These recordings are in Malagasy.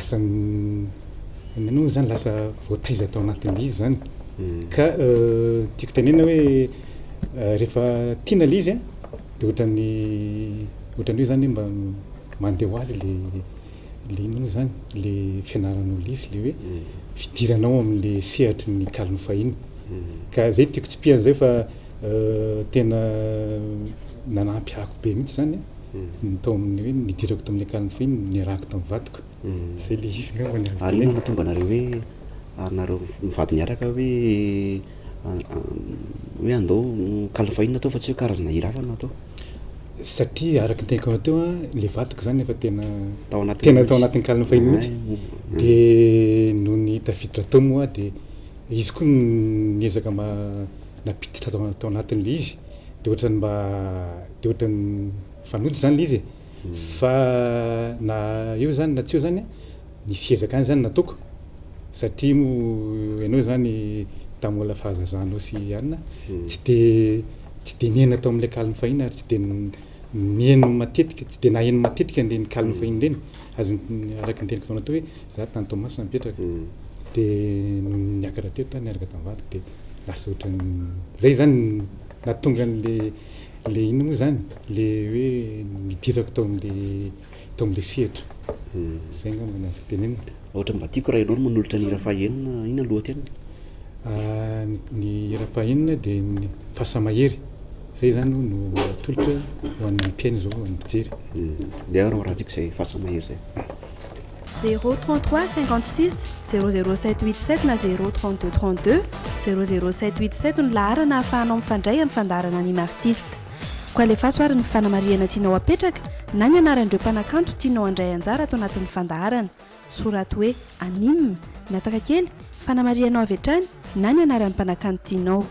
asany no zany lasa voataiza tao anatin'le izy zany ka tiako tanena hoe rehefa tiana le izy a de ohatrany hoe zany mba mandeha ho azy le ino zany le fianaran'olo izy le hoe fidiranao am'le sehatry ny kaliny fahiny ka zay tiako tsy pihana zay fa tena nanampy ako be mihitsy zany tao amin'ny hoe nidirako tamin'ny kaliny fahiny niarahako tamin'ny vadiko zay le izy ngamba ny azo ary ino nahatonga anareo hoe nareo mivady niaraka hoe andao kaliny fahiny natao fa tsy hoe karazana hira hafa natao satria araka ny tenako teo le vadiko zany efa tena tao anatin'ny kaliny fahiny mihitsy de no ny tafiditra tao moa de izy koa niezaka napititra tao anatin'le izy de ohatrany fanojo zany le izy fa na eo zany na tsy eo zany nisy ezaka any zany nataoko satria mo ianao zany tamin'ola fahazazanao sy anina tsy de niaina tao amin'ilay kaliny fahiny ary tsy de mihaino matetika tsy de naheno matetika le ny kaliny fahiny reny azo araka ny teniko taona teo hoe za tany Tomasina mipetraka de niakatra teo tany niaraka tamin'ny vadiko de lasa ohatrany zay zany nahatonga le ino moa zany le hoe nidirako tao amin'le sehatra zay ngamba ny azo tenenina ohatra mba tiako raha ianao no manolotra ny hira fahaenina ina lohateny ny hira fahaenina de ny Fasamahery zay zany no atolotra ho an'ny mpiaino zao amin'ny mpijery de raha tsika zay Fasamahery zay 033 56 00787 na 032 32 00787 ny laharana ahafahanao mifandray amin'ny fandarana an'iny artista koa alefa soary ny fanamariana tianao apetraka na ny anaran'ireo mpanakanto tianao andray anjara atao anatin'ny fandaharana soraty hoe anime nataka kely fanamarianao avy hatrany na ny anaran'ny mpanakanto tianao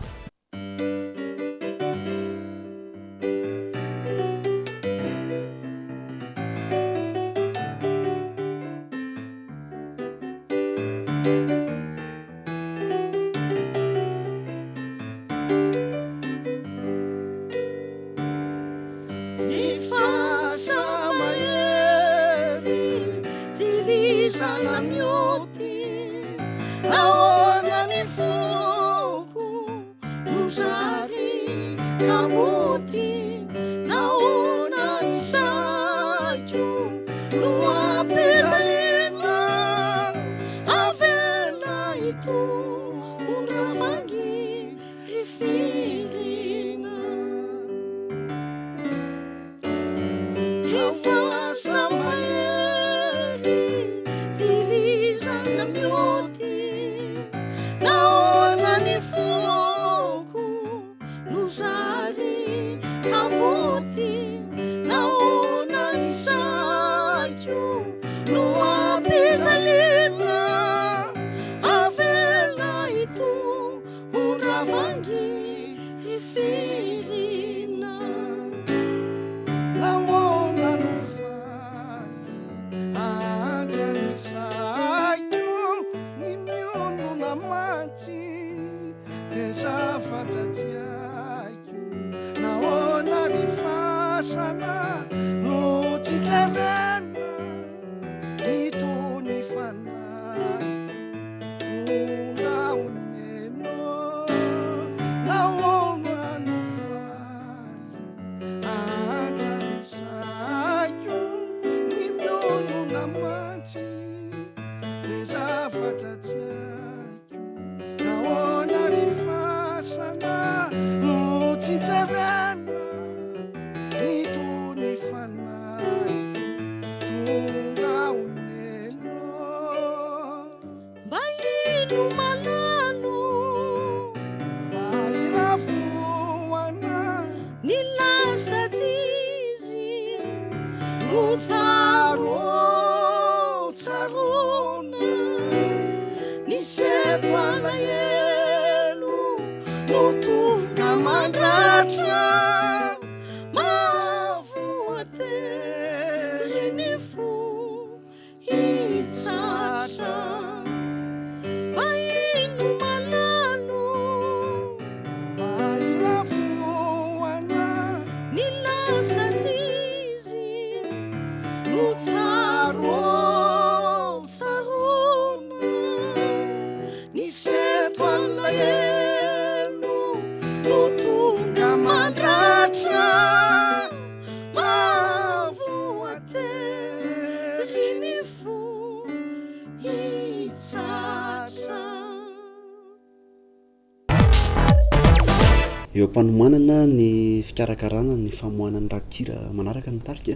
eo am-panomanana ny fikarakarana ny famohanany rakikira manaraka ny tarika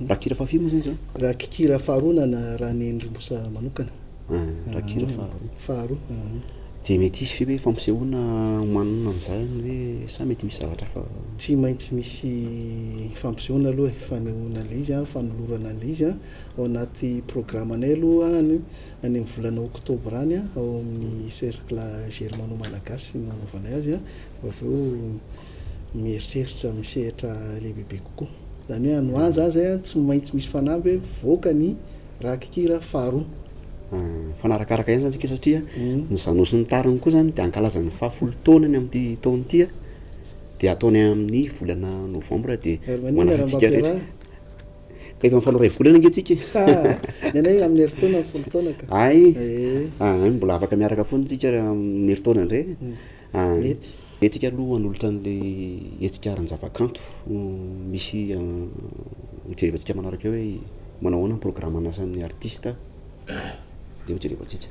rakikira fahafiry moa zany zao rakikira faharonana raha ny ndrimosa manokana rakikira faharoa de mety izy fe hoe fampisehoana homanina am'izany hoe sa mety misy zavatra fa tsy maintsy misy fampisehoana aloha fanehoana an'le izy a fanolorana an'le izy a ao anaty programmanay aloha any amin'ny volana oktobra any a ao amin'ny cercle germano malagasy nanaovanay azy a avy eo mieritreritra misehatra lehibehibe kokoa zany hoe anoazy azy a tsy maintsy misy fanamby hoe voaka ny rakikira faharoa fanarakaraka ihany zany tsika satria ny zanosy ny tariny koa zany de ankalazany fahafolo taona ny amin'ity taona ity a de ataony amin'ny volana novambra de manafitsika rehetra ka efa mifanoray volana ange tsika nenay amin'ny heritaona ny folo taona ka ay mbola afaka miaraka foany tsika amin'ny heritaona ndre mety etsika aloha anolotra an'le etsikaran'ny zavakanto misy hojerevantsika manaraka eo hoe manao ahoana ny programme anasan'ny artiste de hojerevantsika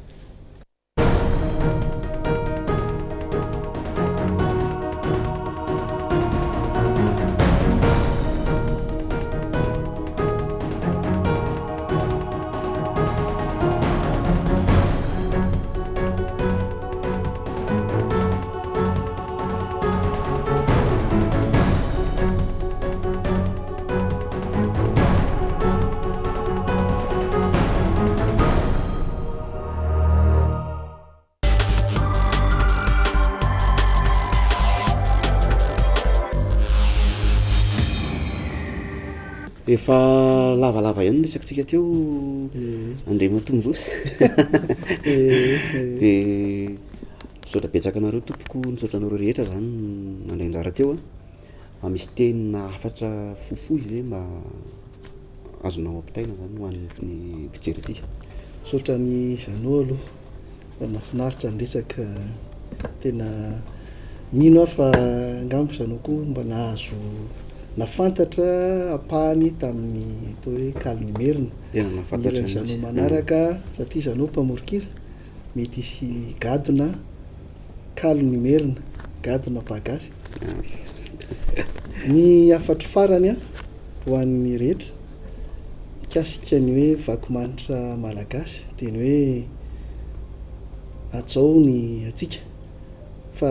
efa lavalava ihany niresakantsika teo andre matombosy de misaotra betsaka anareo tompoko nisaotra anareo rehetra zany nandray anjara teo a misy tenina afatra fofoy ve mba azonao ampitaina zany ho an'ny mpijery atsika misaotra ny zanao aloha fa mahafinaritra ny resaka tena mino aho fa angambo zanao koa mba nahazo nafantatra apahany tamin'ny atao hoe kalonimerina tena nafantatra zanao manaraka satria zanao mpamorokira mety isy gadona kalonimerina gadona bagasy ny afatro farany a ho an'ny rehetra ikasika ny hoe vakomanitra malagasy de ny hoe atsao ny atsika fa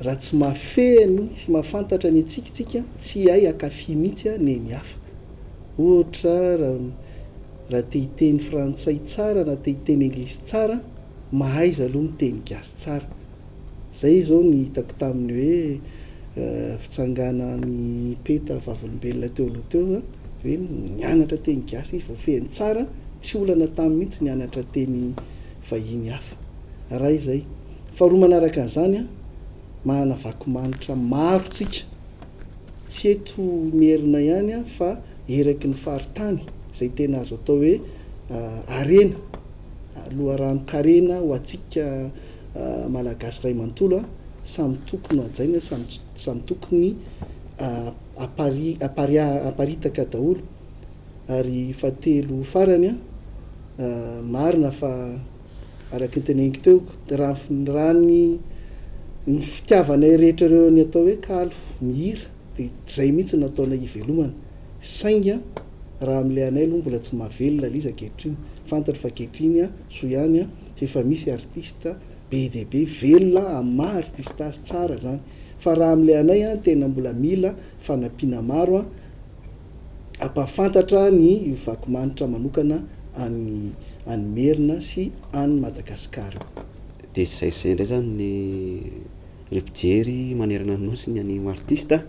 raha tsy mahafehany sy mahafantatra ny atsikitsika tsy hay akafi mihitsy a ne ny hafa ohatra raha te hiteny frantsay tsara na te hiteny englisy tsara mahaiza aloha miteny gasy tsara zay zao ny hitako tamin'ny hoe fitsangana ny peta vavolombelona teo aloha teo a hoe nianatra teny gasy izy voafehany tsara tsy olana tamin'ny mihitsy nianatra teny vahiny hafa raha izay fa roa manaraka an'izany a mahana vakomanitra maro tsika tsy eto mierina ihany a fa eraky ny faritany zay tena azo atao hoe arena loharano-karena ho atsika malagasy ray manontolo a samy tokony ajaina samy tokony aparitaka daholo ary fahatelo farany a marina fa araky ny teneniko teo raha ny fitiavanay rehetra reo ny atao hoe kalo mihira de zay mihitsy nataonay ivelomana sainga raha am'le anay aloha mbola tsy mahavelona liza ankehitriny fantatro fa ankehitriny a so ihany a efa misy artista be de be velona amaha artiste azy tsara zany fa raha am'le anay a tena mbola mila fanampiana maro a ampahafantatra ny vakomanitra manokana any merina sy any Madagasikara de zay ndray zany ny mpijery manerana ny nosy ny animo artiste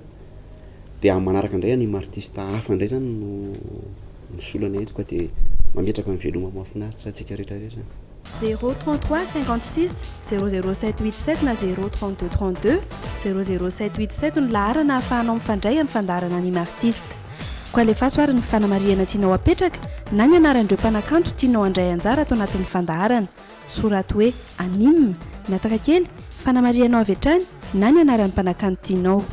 de amin'ny manaraka indray animo artiste hafa indray zany no misolana eto ka de mametraka amin'ny veloma mahafinaritra atsika rehetrarehetra 033 56 00787 na 032 32 00787 ny laharana ahafahanao mifandray amin'ny fandarana animo artiste koa alefa soary ny fanamariana tianao apetraka na ny anaran'ireo mpanakanto tianao andray anjara atao anatin'ny fandaharana soraty hoe anime miataka kely fanamarianao avy hatrany na ny anaran'ny mpanakanto tianao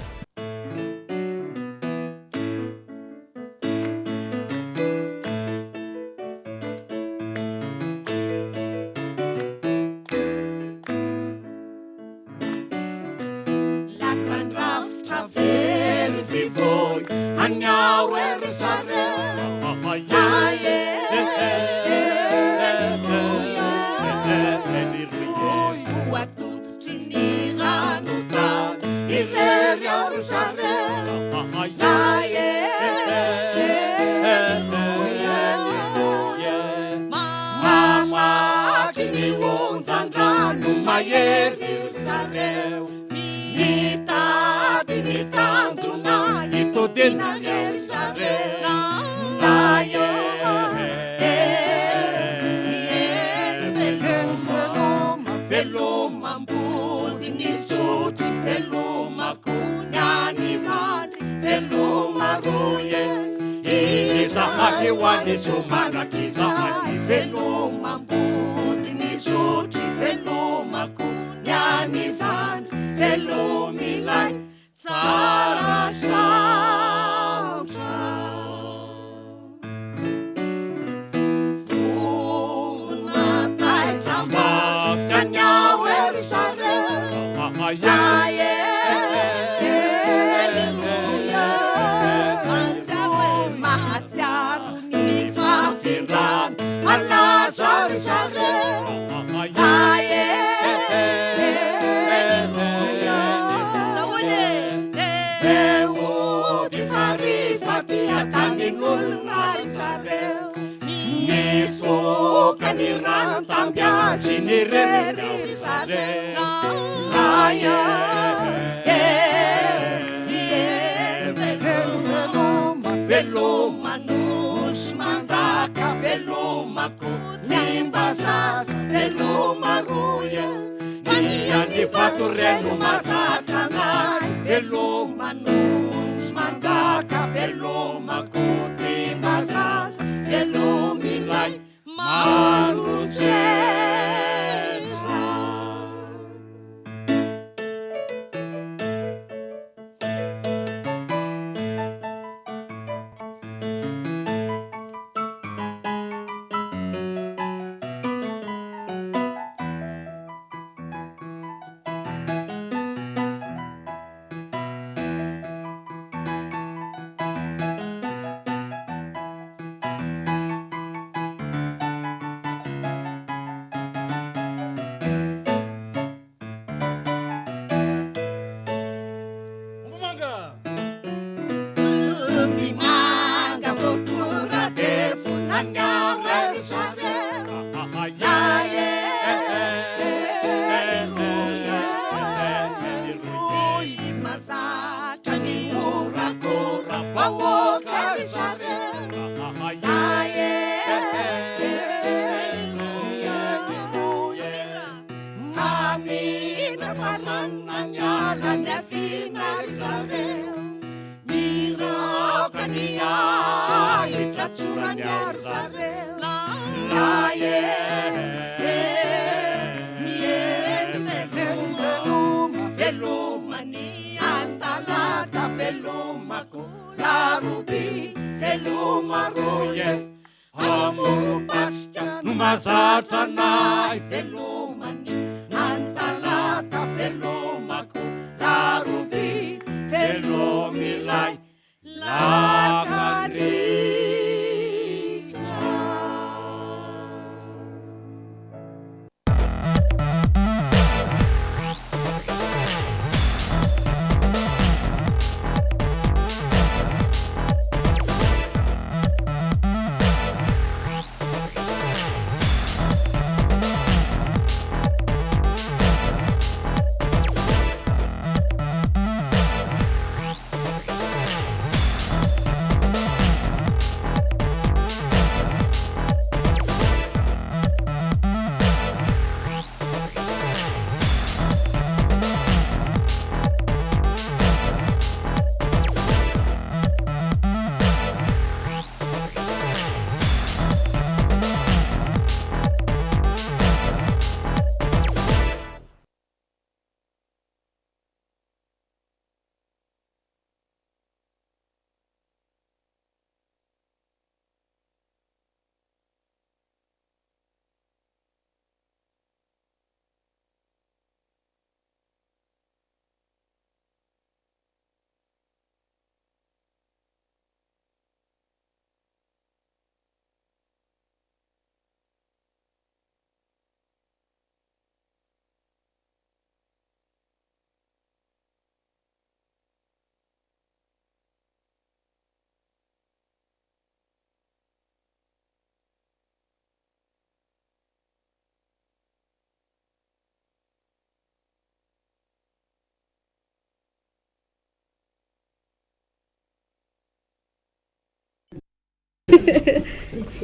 La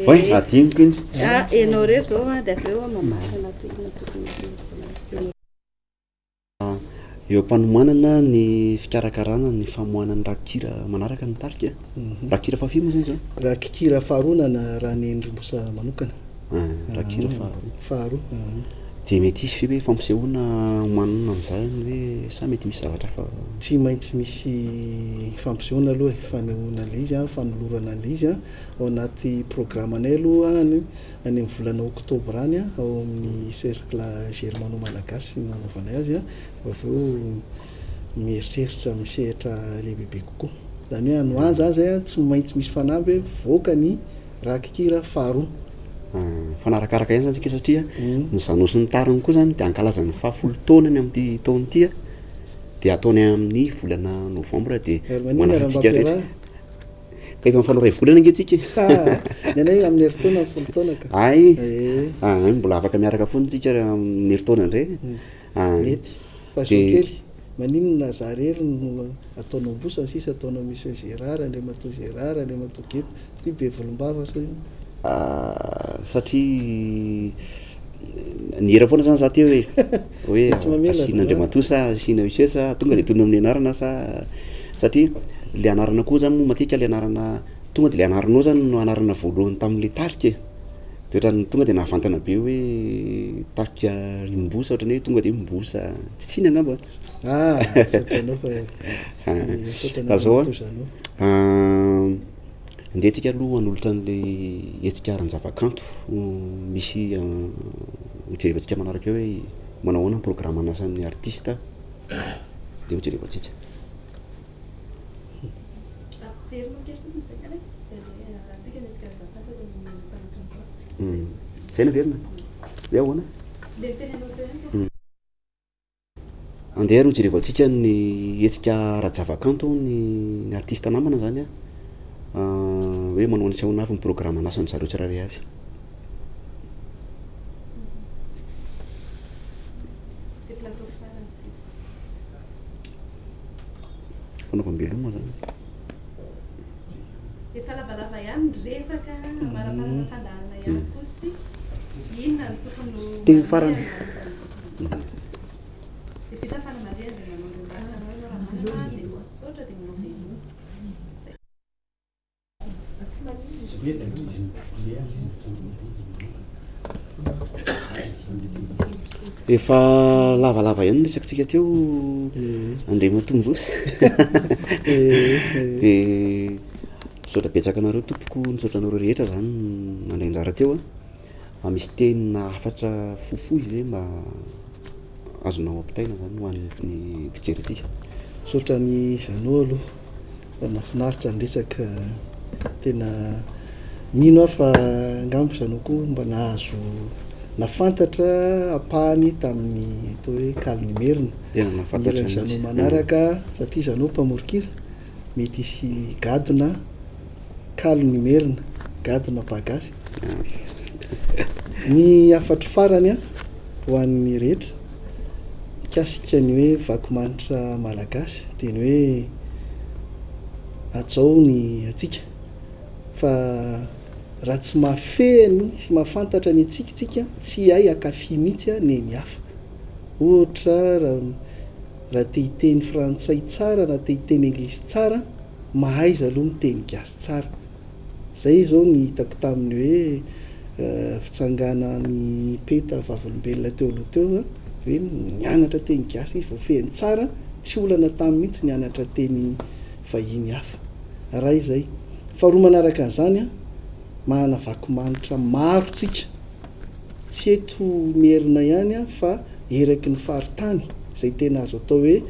Oe, adiniko iny. Ianao rery zao a dia avy eo mamarina toina tokony Eo am-panomanana ny fikarakarana ny famohanany rakikira manaraka ny tarika. Rakikira fahafiry moa zany zao? Rakikira faharonana raha ny ndrimosa manokana. Rakikira faharoa. Dia mety isy fe hoe fampisehoana homanina amin'izany hoe sa mety misy zavatra hafa? Tsy maintsy misy fampisehoana aloha fanehoana an'ilay izy a, fanolorana an'ilay izy a ao anaty programmanay aloha any amin'ny volana oktobra any a ao amin'ny cercle germano malagasy nanaovanay azy a, avy eo mieritreritra misehatra lehibehibe kokoa. Zany hoe anoazy azy a tsy maintsy misy fanamby hoe voaka ny rakikira faharoa. Fanarakaraka ihany zany satria ny zanosy ny tariny koa zany dia ankalazany fahafolo taona ny amin'ity taona ity a dia ataony amin'ny volana novambra dia manafatsika rehetra. Ka efa mifano ray volana angesika. Nenay amin'ny heritaona ny folo taona ka. Ay, mbola afaka miaraka foana tsika amin'ny heritaona indray. Mety fa so kely maninona zarery no ataonao ambosana sisa ataonao monsieur Gérard Andriamatoa Gérard Andriamatoa Geto ty be volombava sa satria ny hera foana zany za teo hoe asina Andriamatoa sa asina monsieur sa tonga dia tonona amin'ny anarana sa satria le anarana koa zany moa matetika le anarana tonga dia le anaranao zany no anarana voalohany tamin'le tarika toetrany tonga dia nahavantana be hoe tarika rimbosa ohatrany hoe tonga dia mbosa tsitsiny angamba. Satranao fa zao ndetika aloha hanolotra an'ilay hetsika aran-javakanto misy hojerevantsika manaraka hoe manao ahoana ny programme anasan'ny artiste dia hojerevantsika. Zay na verina hoe ahoana andeha ary hojerevantsika ny hetsika ara-javakanto ny artiste namana zany a hoe manao ny sehoana avy ny programme anasan'ny zareo tsirairay avy. Fanaovam-beloma zany efa lavalava ihany resaka maraparana fandaharana ihany koa sy inona ny tokony teny farany dia vita fanamariana dia manao raha dia misaotra dia manao veloma. Efa lavalava ihany resakitsika teo Andriamatoa Mbosy dia misaotra betsaka anareo tompoko, misaotra anareo rehetra zany nandray anjara teo a. Misy tenina hafatra fohifohy ve mba azonao ampitaina zany ho an'ny fijery atsika? Misaotra ny zanao aloha fa nafinaritra ny resaka tena mino aho fa angambo zanao koa mba nahazo nafantatra apahany tamin'ny atao hoe kalinimerina nirany zanao manaraka satria zanao mpamorokira mety isy gadona kalinimerina gadona bagasy ny afatry farany a ho an'ny rehetra mikasika ny hoe vakomanitra malagasy dia ny hoe atsao ny atsika fa raha tsy mahafehany sy mahafantatra ny atsikitsika tsy hay akafi mihitsy a ny hafa ohatra raha te hiteny frantsay tsara na te hiteny englisy tsara mahaiza aloha miteny gasy tsara. Zay zao ny hitako tamin'ny hoe fitsangana ny peta vavolombelona teo aloha teo hoe nianatra teny gasy izy voafehany tsara tsy olana tamin'ny mihitsy nianatra teny vahiny hafa raha izay. Faharoa manaraka an'izany a mahana vakomanitra maro tsika tsy eto mierina ihany a fa eraky ny faritany zay tena azo atao hoe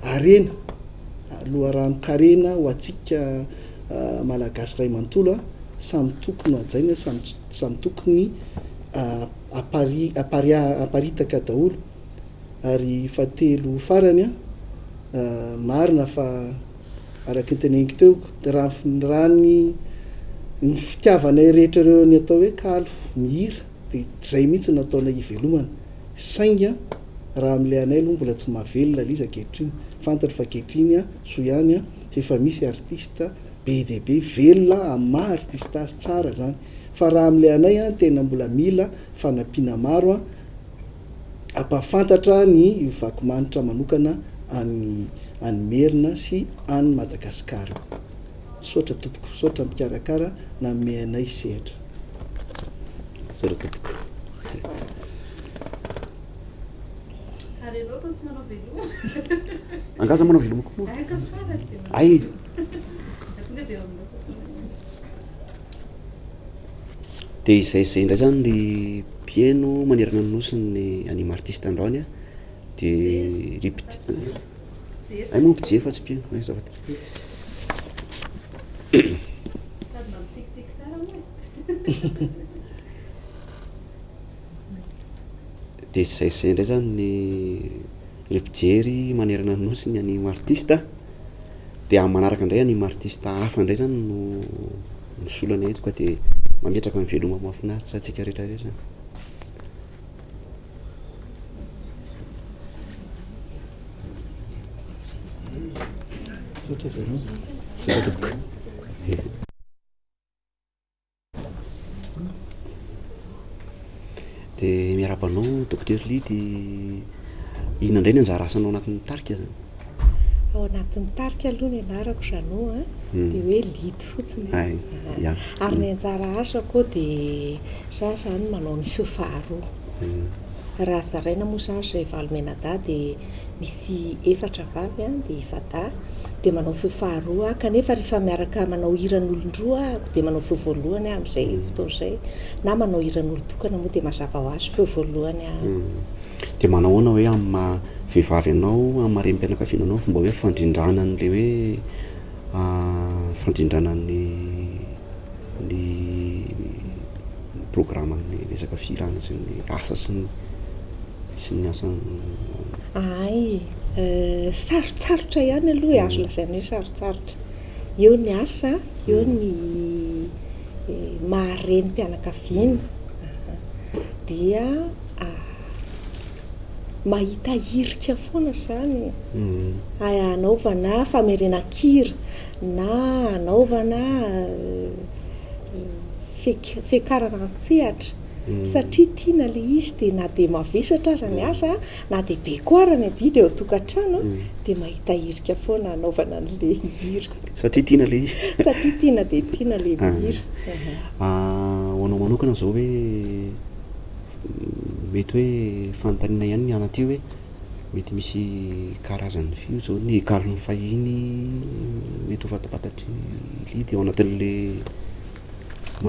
arena loharano-karena ho atsika malagasy ray manontolo a samy tokony ajaina samy tokony aparitaka daholo. Ary fahatelo farany a marina fa araka ny teneniko teo raha ny fitiavanay rehetra reo ny atao hoe kalo mihira dia zay mihitsy nataonay ivelomana sainga raha am'le anay aloha mbola tsy mahavelona liza ankehitriny fantatra fa ankehitriny a so ihany a efa misy artiste be dia be velona amaha artista azy tsara zany fa raha amin'ilay anay a tena mbola mila fanampiana maro a ampahafantatra ny vakomanitra manokana any Merina sy any Madagasikara. Saotra tompoko, saotra mikarakara na meanay sehatra. Saotra tompoko. Angaza manao veloma koa. Ay. Dia izay indray zany ny mpieno manerana ny nosiny animo artiste androany a dia ay moa mpijery fa tsy mpieno ay zavatra. Dia izay indray zany ny mpijery manerana ny nosiny animo artiste dia amin'ny manaraka indray animo artiste hafa indray zany no solana eto ka dia mametraka amin'ny veloma mahafinaritra antsika rehetra rehetra. Saotra veloma. Saotra tompoko. Dia miara-banao Docteur Ly dia inona indray ny anjara asanao anatin'ny tarika zany? Ao anatin'ny tarika aloha ny anarako Jeannot dia hoe lidy fotsiny. Ary ny anjara asako dia za zany manao ny feo faharoa. Raha zaraina moa zany zay valomena-dà dia misy 4 vavy dia fadà dia manao feo faharoa kanefa rehefa miaraka manao hiran'olon-droa dia manao feo voalohany amin'izay fotoana izay na manao hiran'olon-tokana moa dia mazava ho azy feo voalohany. Dia manao ahoana hoe amin'ny vehivavy anao amin'ny marem-pianakaviana anao fomba hoe fandrindrana n'ilay hoe fandrindrana ny programa ny resaka firana sy ny asa sy ny asa. Ay, sarotsarotra ihany aloha azo lazaina hoe sarotsarotra. Eo ny asa, eo ny mahareny mpianakaviana dia mahita hirika foana zany. Anaovana famerenan-kira na anaovana fiakarana an-tsehatra satria tiana le izy dia na dia mavesatra aza ny asa na dia be koa ara ny adidy eo an-tokantrano dia mahita hirika foana anaovana an'le hira. Satria tiana le izy. Satria tiana dia tiana le hira. Ho anao manokana zao hoe mety hoe fanontaniana ihany ny anaty hoe mety misy karazany fio zao ny kalony fahiny mety ho fatapatatry lidy ao anatin'le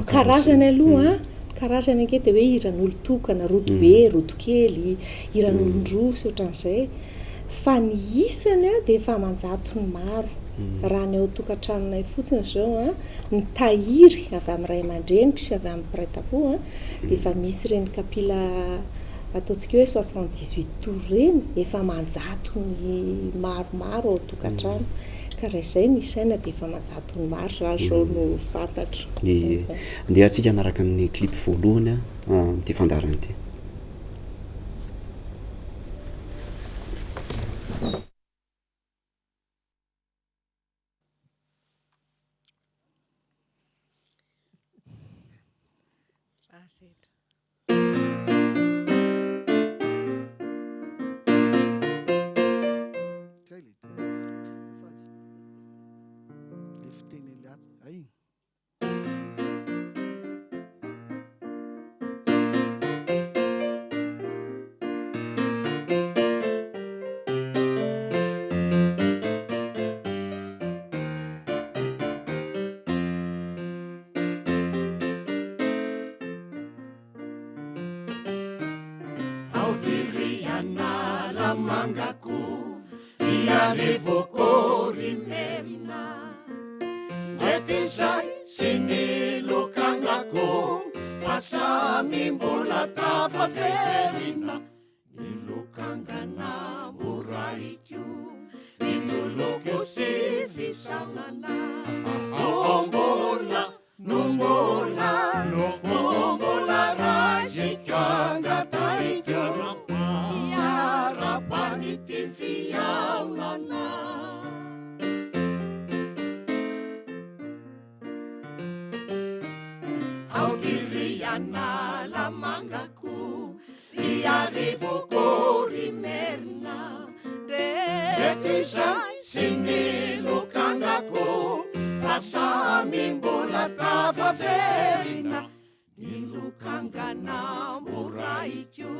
karazany aloha karazany anke dia hoe hiran'olon-tokana, roto be, roto kely, hiran'olon-droa sy ohatran'izay fa ny isany dia efa manjatony maro. Raha ny ao tokantranonay fotsiny zao ny tahiry avy amin'ny ray aman-dreniko sy avy amin'ny mpiray tam-po dia efa misy ireny kapila ataontsika hoe 78 tour ireny efa manjatony maromaro ao tokantrano ka raha izay ny isaina dia efa manjatony maro raha zao no fantatro. Andeha antsika hanaraka ny clip voalohany amin'ity fandarana ity. iarivokorymerina ndraiky izay sy ny lokangako fa samy mbola tafaverina ny lokangana moraiko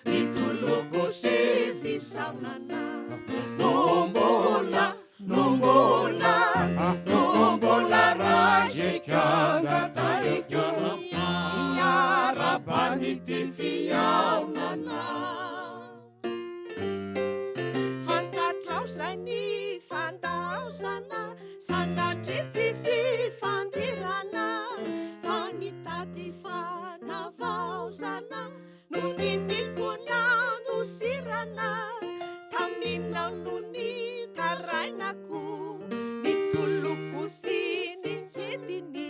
nitoloko sy fisagnana nombola rasikanga taiko iarabany ty fiaonana fantatrao zay ny fandaosana sanatry tsy fifandirana fa nitady fanavaozana no niniko nandosirana taminao no ny tarainako nitoloko sy ny jediny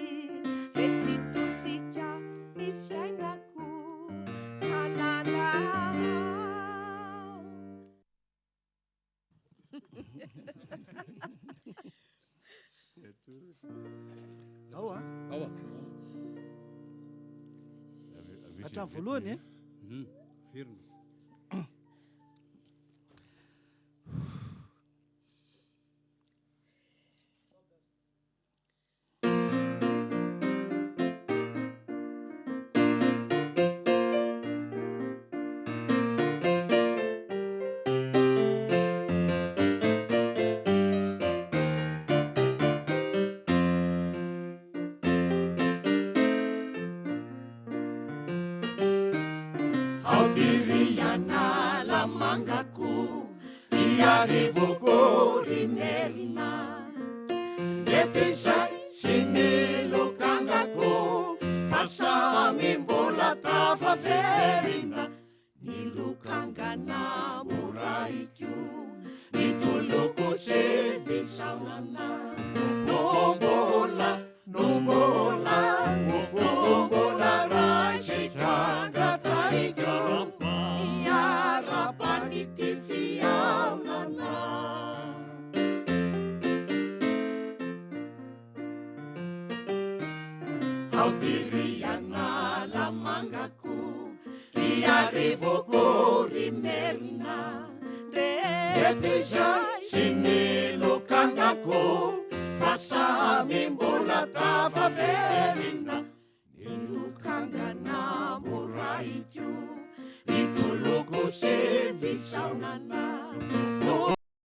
resitosika ny fiainako tananao ao a hatramin'ny voalohany e verina audiriana lamangako iarivokorymerina ndraiky izay sy ny lokangako fa samy mbola tafaverina ny lokangana moraiko nitoloko sy fisagnana nombola raisikanga taiko iarabany ty fiaonana audiriana lamangako iarivokorymerina ndraiky izay sy ny lokangako fa samy mbola tafaverina